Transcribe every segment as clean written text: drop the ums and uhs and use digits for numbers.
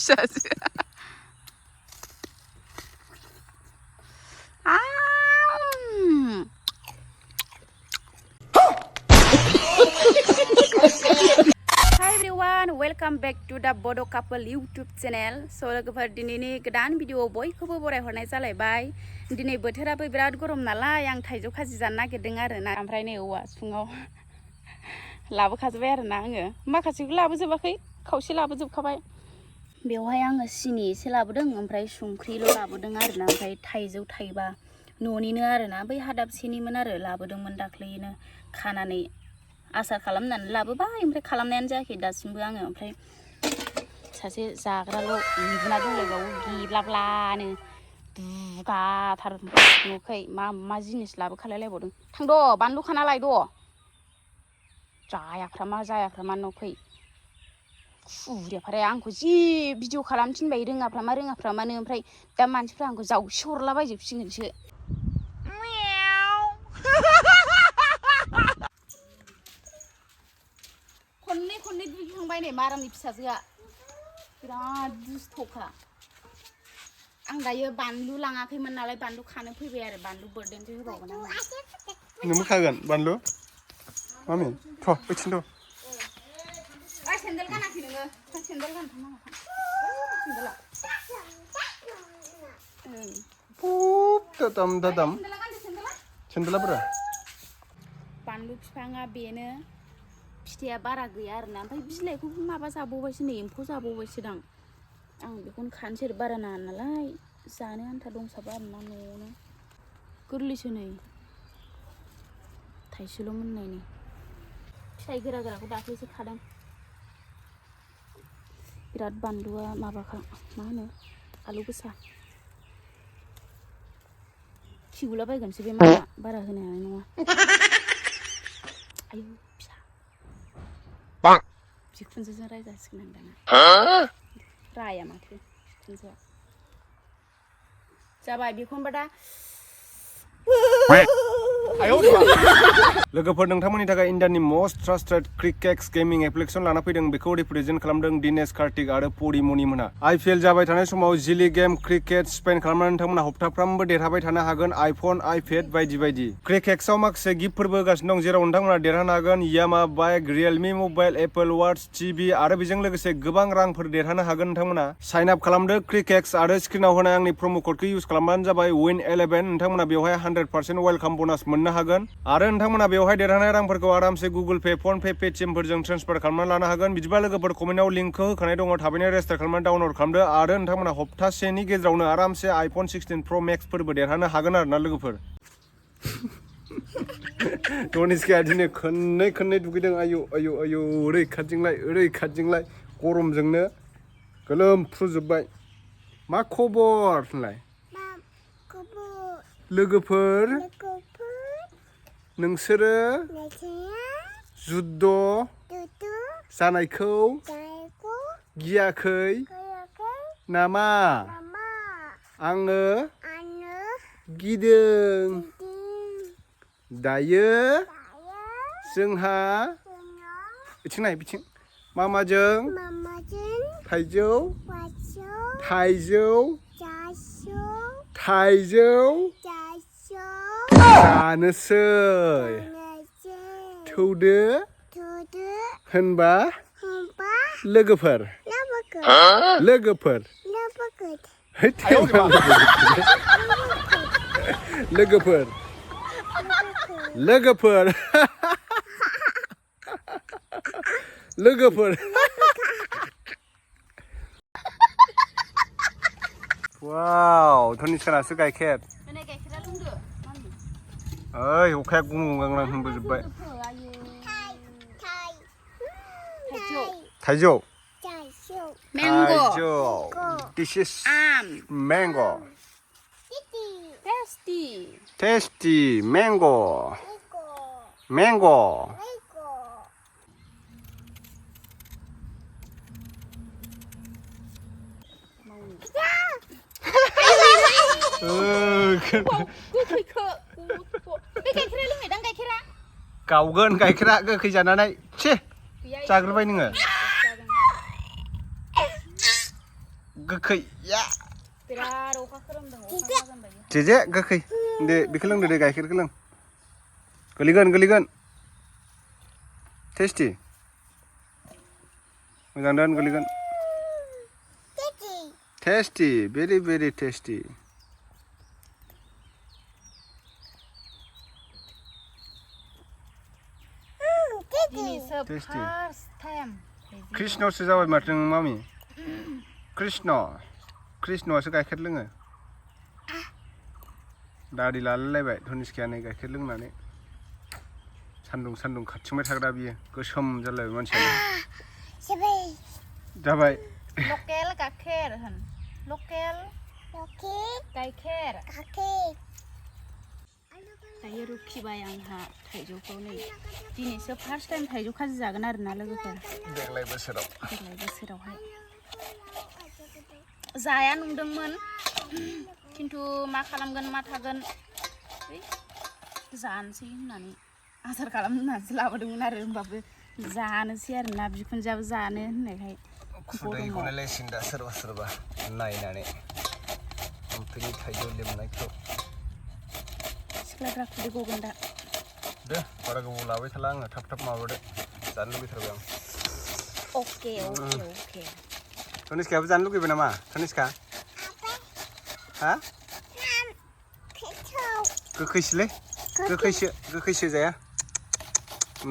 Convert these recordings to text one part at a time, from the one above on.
फिसाजो Hi everyone, welcome back to the Bodo couple YouTube channel. So लोगोफोर दिनैनि गोदान भिडिअ बयखौबो बरायहरनाय जालायबाय। दिनै बोथोराबो बिराद गरम नालाय आं थाइजौ खाजि जानो नागिरदों आरोना। ओमफ्राय नै औवा सिफुङाव लाबोखाजोबबाय आरोना आङो। माखासेखौ लाबोजोबाखै, खावसे लाबोजोबखाबाय। बेवहाय आङो सिनि एसे लाबोदों, ओमफ्राय संख्रिल' लाबोदों आरोना। ओमफ्राय थाइजौ थाइबा न'निनो आरोना, बै हादाबसेनिमोन आरो, लाबोदोंमोन दाख्लैनो खानानै आसार खालामनानै लाबोबाय। ओमफ्राय खालामनायानो जायाखै दासिमबो आङो। ओमफ्राय सासे जाग्राल' उन्दुना दंलायबावो गेब्लाब्लानो दुगाथार नुखै मा जिनिस लाबोखालायलायबावदों। थांद' बानलु खाना लायद' जायाफ्रामा नुखै खुरियाफोरा आंखौ जि भिडिअ खालामनो थिनबाय रोङाफ्रामानो। ओमफ्राय दा मानसिफ्रा आंखौ जावसि हरलाबायजोबसिगोनसो। खननै दुगैखांबाय नै मारामनि फिसाजोआ बिराद दुस्थ'खा। आं दायो बानलु लाङाखैमोन नालाय बानलु खानो फैबाय आरो। बानलु बोरदोनसो होबावगोन आं। नोंबो खागोन बानलु? मामि थ' बैथिं थ'। ओइ सेन्देल गानाखै नोङो? सेन्देल गाननो नाङा। सेन्देला दादाम सेन्देला बोरो? बानलु बिफाङा बेनो, फिथाइया बारा गैया आरोना। ओमफ्राय बिलाइखौबो माबा जाबावबायसो नै, एम्फौ जाबावबायसोदां। आं बेखौनो खानोसै बारा नाङा नालाय, जानो आन्था दंसाबो आरोना न'आवनो। गोरलैसो नै, थाइसेल' मोननायनि। फिथाइ गोराखौ दाख्लैसो खादों। बिराद बानलुआ माबाखा, मा होनो आलु गोसा। खिगुलाबायगोनसो बे मामा, बारा होनो हानाय नङा। आयु फिसा बिखुनजोजों रायजासिगोन आं दाना। राया माथो बिखुनजोआ। जाबाय बेखौनोबा दा लोगोफोर, नोंथांमोननि थाखाय इन्डियानि मोस्ट ट्रास्टेड क्रिकेक्स गेमिं एप्लिकेसन लाना फैदों। बेखौ रिप्रेजेन्ट खालामदों दिनेश कार्तिक आरो परिमनि मोनहा। IPL जाबाय थानाय समाव जिलि गेम क्रिकेट स्पेन खालामनानै नोंथांमोना हप्ताफ्रामबो देरहाबाय थानो हागोन आइफन, आइपेड बायदि बायदि। क्रिकेक्सआव माखासे गिफ्टफोरबो होगासिनो दं, जेराव नोंथांमोना देरहानो हागोन यामा bike, Realme mobile, Apple watch, TV आरो बेजों लोगोसे गोबां रांफोर देरहानो हागोन नोंथांमोना। साइन आप खालामदो क्रिकेक्स आरो स्क्रिनाव होनाय आंनि प्रम' क'डखौ इउज खालामबानो जाबाय win11। नोंथांमोना बेवहाय 100% वेलकाम ब'नास मोननो हागोन आरो नोंथांमोना बेवहाय देरहानाय रांफोरखौ आरामसे गुगोल पे, फन पे, पेटिएमफोरजों ट्रेन्सफार खालामनानै लानो हागोन। बिदिबा लोगोफोर, कमेन्टआव लिंकखौ होखानाय दङ, थाबैनो रेजिस्टार खालामनानै डाउनलड खालामदो आरो नोंथांमोना हप्तासेनि गेजेरावनो आरामसे आइफन 16 प्र' मेक्सफोरबो देरहानो हागोन आरोना लोगोफोर। दनिसकाया दिनै खननै दुगैदों। आयु ओरैखारदिंलाय गरमजोंनो गोलोमफ्रुजोब्बाय। मा खबर होनलाय? लोगोफोर नोंसोरो जुद्ध जानायखौ गियाखै नामा? आङो गिदों। दायो जोंहा बिथिं मामाजों थाइजौ जानोसै। थौदो होनबा लोगोफोर वाव, धनिसकानासो गाइखेर। ओइ अखाया गुंगांगां होनबोजोब्बाय। थाइजौ This is mango. Tasty mango. गावगोन गाइखेरा गोखै जानानै। जाग्रोबाय नोङो। गोखै या बिराद अखा खोरोमदों अखा हागोन बायदि जेजे गोखै दे बेखौ लोंदो दे गाइखेरखौ लों गोलैगोन टेस्टि मोजां दोन गोलैगोन टेस्टि very tasty दिनैसो फार्स्ट टाइम कृष्णसो जाबाय माथो नों मामि कृष्णआसो गाइखेर लोङो दारि लालायलायबाय धनिस्काया नै गाइखेर लोंनानै सान्दुं खाथिंबाय थाग्रा बियो गोसोम जालायबाय मानसियानो जाबाय लकेल गाइखेर होन लकेल गाइखेर दायो रुखिबाय आंहा थाइजौखौ नै दिनैसो फार्स्ट टाइम थाइजौ खाजि जागोन आरोना लोगोफोर देग्लाय बोसोरावहाय जाया नुदोंमोन खिन्थु मा खालामगोन मा थागोन जानोसै होननानै आसार खालामनानैसो लाबोदोंमोन आरो होमबाबो जानोसै आरोना बिखुनजोआबो जानो होननायखाय खुदै गलायलायसिगोन दा सोरबा नायनानै ओमफ्राय थाइजौ लेमनायखौ सिख्लाफ्रा खुदै गगोन दा दे बारा गोबाव लाबाय थाला आङो थाब माबादो जानो लुबैथारबाय आं अके धनिस्कायाबो जानो लुगैबाय नामा धनिस्का हा गोखैसोलै गोखैसो जाया न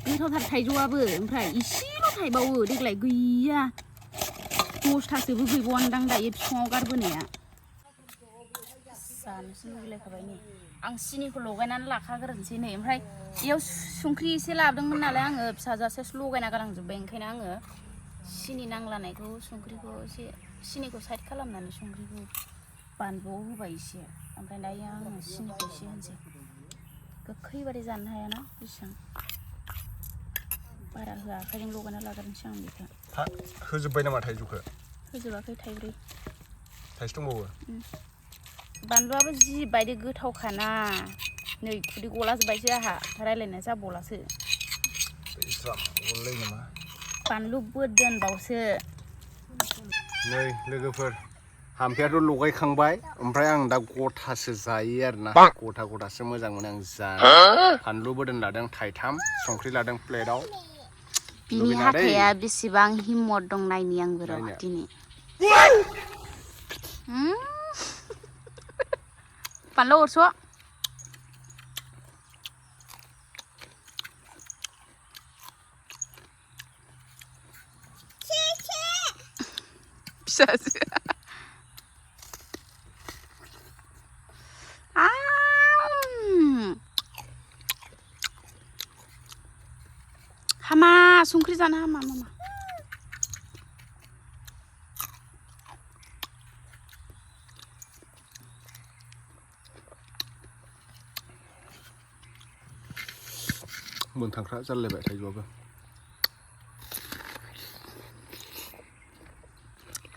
गोथावथार थाइजौआबो ओमफ्राय इसेल' थाइबावो देग्लाय गैया 10थासोबो गैबावानोदां दायो बिफाङाव गारबोनाया जानोसो लुगैलायखाबाय नै आं सिनिखौ लगायनानै लाखाग्रोनोसै नै ओमफ्राय बेयाव संख्रि एसे लाबोदोंमोन नालाय आङो फिसाजासेसो लगायना गालांजोब्बाय ओंखायनो आङो सिनि नांलानायखौ संख्रिखौ एसे सिनिखौ साइड खालामनानै संख्रिखौ बानलुआव होबाय एसे ओमफ्राय दायो आङो सिनिखौ एसे होनोसै गोखै बादि जानो हायाना बेसेबां बारा होआ आखाइजों लगायना लाग्रोनोसै आं बेखौ होजोब्बाय नामा थाइजौखौ होजोबाखै थाइब्रै थाइसे दंबावो बानलुआबो जिबायदि गोथावखाना नै खुदै गलाजोब्बायसो आंहा रायलायनाया जाबावलासो बानलु बोरदोनबावसो नै लोगोफोर हामफेयाथ' लगायखांबाय ओमफ्राय आं दा गथासो जायो आरोना गथासो मोजां मोनो आं जानो फानलु बोरदोन लादों थाइथाम संख्रि लादों प्लेटआव बिनि हाथाया बेसेबां हिम्मत दं नायनि आंबो र' दिनै बानलु अरस' फिसासो हामा संख्रि जानो हामा मामा मोनथांख्रा जालायबाय थाइजौआबो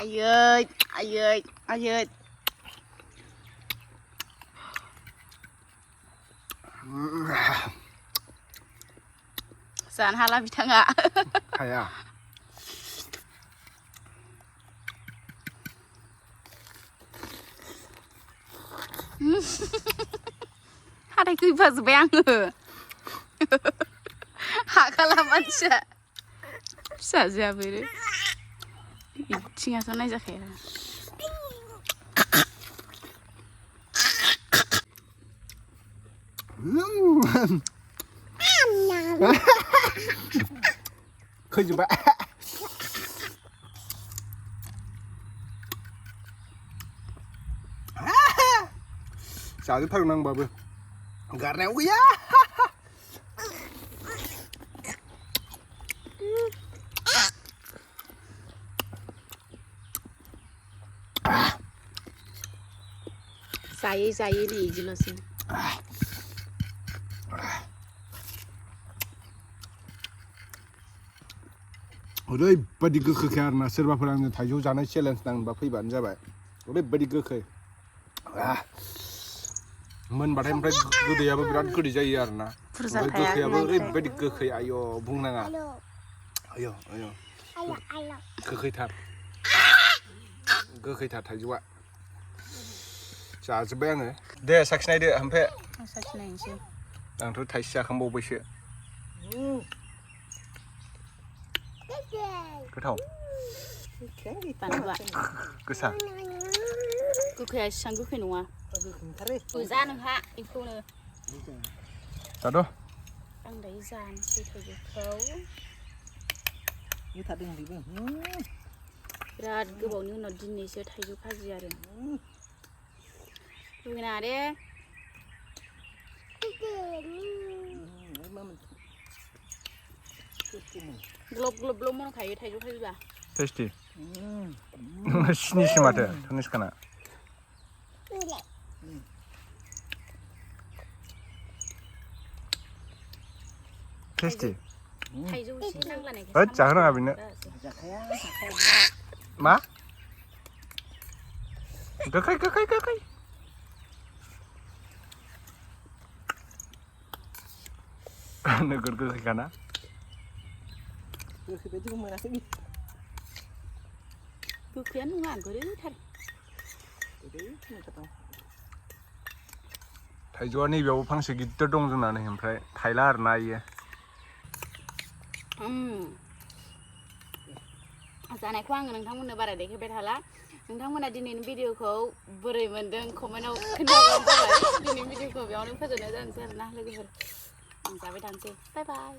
आयै जानो हाला बिथाङा हाया हाथाय खैफाजोब्बाय आङो हाखाला मानसिया फिसाजोआबो बिथिङाथ' नायजाखाया खैजोब्बाय जाजोबथारगोन आंबाबो गारनायाव गैया जायै नै इदिल'सै ओरैबायदि गोखैखा आरोना सोरबाफोर आंनो थाइजौ जानाय चेलेन्ज नांबा फैबानो जाबाय ओरैबायदि गोखै मोनबाथाय ओमफ्राय गोदैयाबो बिराद गोदै जायो आरोना ओमफ्राय गोखैयाबो ओरैबायदि गोखै आय' बुंनाङा आय' गोखैथार गोखैथार थाइजौआ जाजोब्बाय आङो दे साखिनायदो ओमफ्राय साखिनायनोसै आंथ' थाइसे जाखांबावबायसो गोथाव बानलुआ गोसा गोखैया एसेबां गोखै नङा जा नोंहा बेखौनो दाद' आं दायो जानोसै थाइजौखौ बिराद गोबावनि उनाव दिनैसो थाइजौ खाजि आरो लुगैनाङा दे ग्लब ग्लब ग्लब मोनखायो थाइजौ खाजिबा टेस्टि सिनिसो माथो तनिष्काना टेस्टि थाइजौ एसे नांलानायखौ होद जाहोनाङा बेनो मा गोखै गोखै गोखै नोगोर गोखैखाना गोखैयानो नङा गोदैथार थाइजौआ नैबेयावबो फांसे गिदिर दं जोंना नै ओमफ्राय थायला आरोना इयो जानायखौ आङो नोंथांमोननो बारा देखायबाय थाला नोंथांमोना दिनैनि भिडिअखौ बोरै मोन्दों कमेन्टआव खोन्थाबानो जाबाय दिनैनि भिडिअखौ बेयावनो फोजोबनाय जानोसै आरोना लोगोफोर आं जाबाय थानोसै बाय बाय